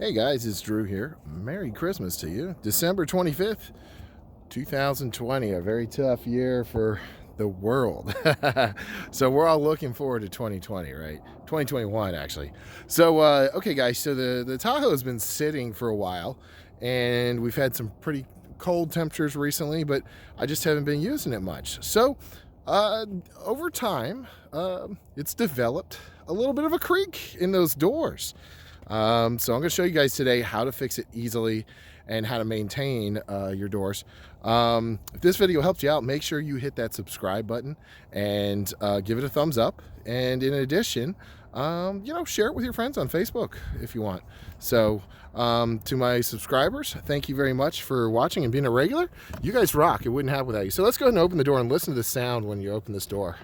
Hey guys, it's Drew here. Merry Christmas to you. December 25th, 2020, a very tough year for the world. So we're all looking forward to 2020, right? 2021 actually. So okay guys, so the Tahoe has been sitting for a while and we've had some pretty cold temperatures recently, but I just haven't been using it much. So over time, it's developed a little bit of a creak in those doors. So I'm going to show you guys today how to fix it easily and how to maintain your doors. If this video helped you out, make sure you hit that subscribe button and give it a thumbs up. And in addition, share it with your friends on Facebook if you want. So to my subscribers, thank you very much for watching and being a regular. You guys rock. It wouldn't happen without you. So let's go ahead and open the door and listen to the sound when you open this door.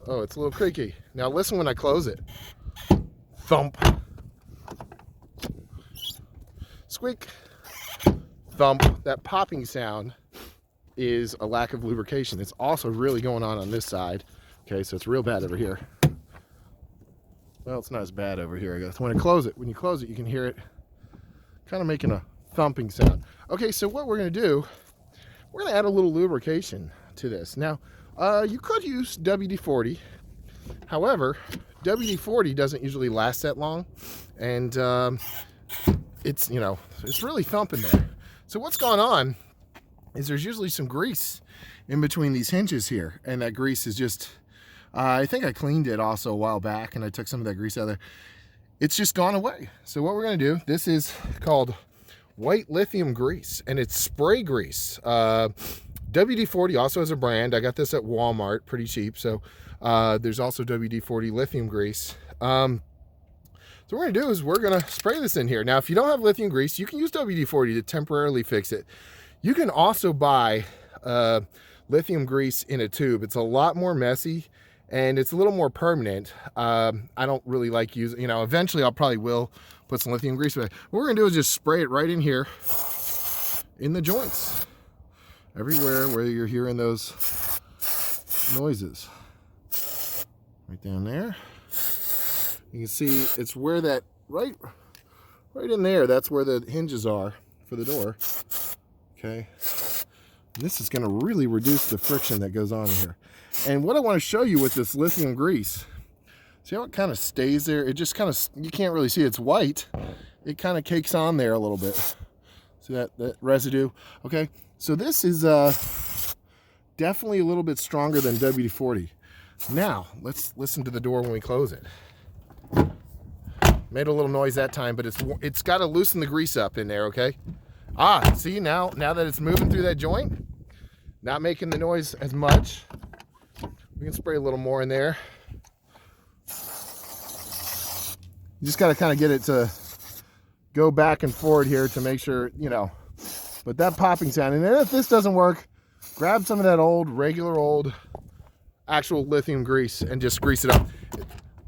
Oh, it's a little creaky. Now listen when I close it. Thump, squeak, thump. That popping sound is a lack of lubrication. It's also really going on this side. Okay, so it's real bad over here. Well, it's not as bad over here, I guess. When you close it, you can hear it kind of making a thumping sound. Okay, so what we're going to do, we're going to add a little lubrication to this. Now, you could use WD-40. However, WD-40 doesn't usually last that long, and it's really thumping there. So what's going on is there's usually some grease in between these hinges here, and that grease is just, I think I cleaned it also a while back, and I took some of that grease out of there. It's just gone away. So what we're going to do, this is called white lithium grease, and it's spray grease. WD-40 also has a brand. I got this at Walmart, pretty cheap. So there's also WD-40 lithium grease. So what we're going to do is we're going to spray this in here. Now, if you don't have lithium grease, you can use WD-40 to temporarily fix it. You can also buy lithium grease in a tube. It's a lot more messy and it's a little more permanent. I don't really like using, eventually I'll probably will put some lithium grease. But what we're going to do is just spray it right in here in the joints. Everywhere where you're hearing those noises. Right down there. You can see it's where that, right in there, that's where the hinges are for the door. Okay. And this is going to really reduce the friction that goes on in here. And what I want to show you with this lithium grease, see how it kind of stays there? It just kind of, you can't really see it's white. It kind of cakes on there a little bit. See that residue? Okay. So this is definitely a little bit stronger than WD-40. Now, let's listen to the door when we close it. Made a little noise that time, but it's got to loosen the grease up in there, okay? See, now that it's moving through that joint, not making the noise as much. We can spray a little more in there. You just got to kind of get it to go back and forward here to make sure, But that popping sound, and if this doesn't work, grab some of that regular old actual lithium grease and just grease it up.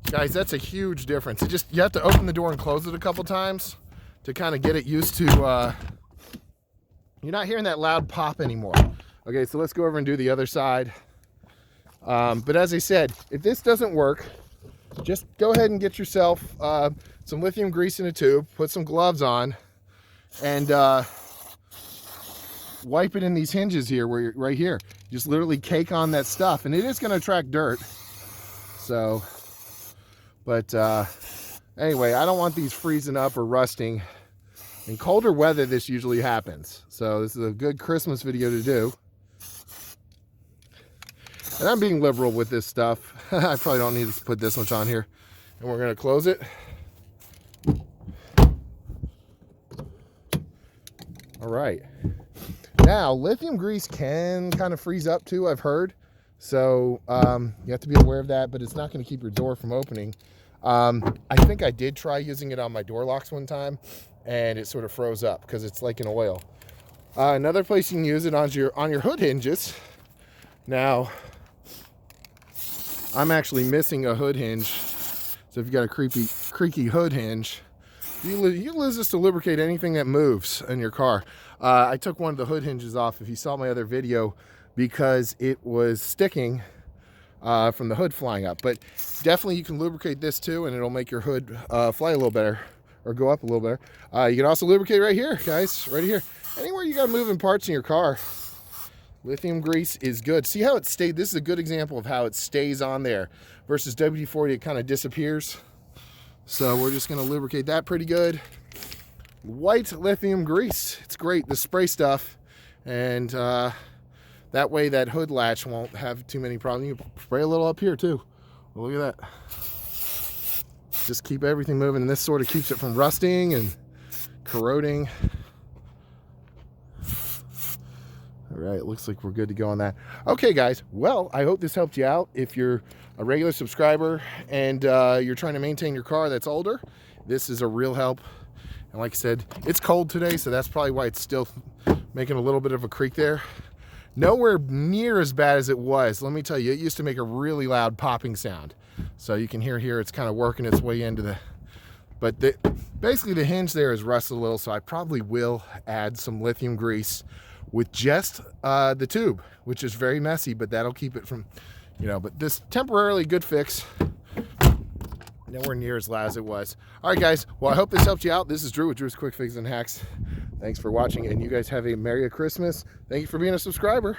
Guys, that's a huge difference. You have to open the door and close it a couple times to kind of get it used to, you're not hearing that loud pop anymore. Okay, so let's go over and do the other side. But as I said, if this doesn't work, just go ahead and get yourself some lithium grease in a tube, put some gloves on, and wipe it in these hinges here, right here. Just literally cake on that stuff, and it is going to attract dirt. So, but anyway, I don't want these freezing up or rusting. In colder weather, this usually happens. So this is a good Christmas video to do. And I'm being liberal with this stuff. I probably don't need to put this much on here. And we're going to close it. All right. Now, lithium grease can kind of freeze up too, I've heard. So you have to be aware of that, but it's not going to keep your door from opening. I think I did try using it on my door locks one time, and it sort of froze up because it's like an oil. Another place you can use it on your hood hinges. Now, I'm actually missing a hood hinge. So if you've got a creaky hood hinge, you use this to lubricate anything that moves in your car. I took one of the hood hinges off, if you saw my other video, because it was sticking from the hood flying up. But definitely you can lubricate this too, and it'll make your hood fly a little better. or go up a little bit. You can also lubricate right here, guys, right here. Anywhere you got moving parts in your car, lithium grease is good. See how it stayed? This is a good example of how it stays on there versus WD-40, it kind of disappears. So we're just gonna lubricate that pretty good. White lithium grease, it's great, the spray stuff, and that way that hood latch won't have too many problems. You can spray a little up here too. Look at that. Just keep everything moving, and this sort of keeps it from rusting and corroding. All right, it looks like we're good to go on that. Okay, guys, well, I hope this helped you out. If you're a regular subscriber and you're trying to maintain your car that's older, this is a real help. And like I said, it's cold today, so that's probably why it's still making a little bit of a creak there. Nowhere near as bad as it was. Let me tell you, it used to make a really loud popping sound. So you can hear here, it's kind of working its way into the, but basically the hinge there is rusted a little, so I probably will add some lithium grease with just the tube, which is very messy, but that'll keep it from, you know, but this temporarily good fix. Nowhere near as loud as it was. All right, guys. Well, I hope this helped you out. This is Drew with Drew's Quick Fixes and Hacks. Thanks for watching, and you guys have a Merry Christmas. Thank you for being a subscriber.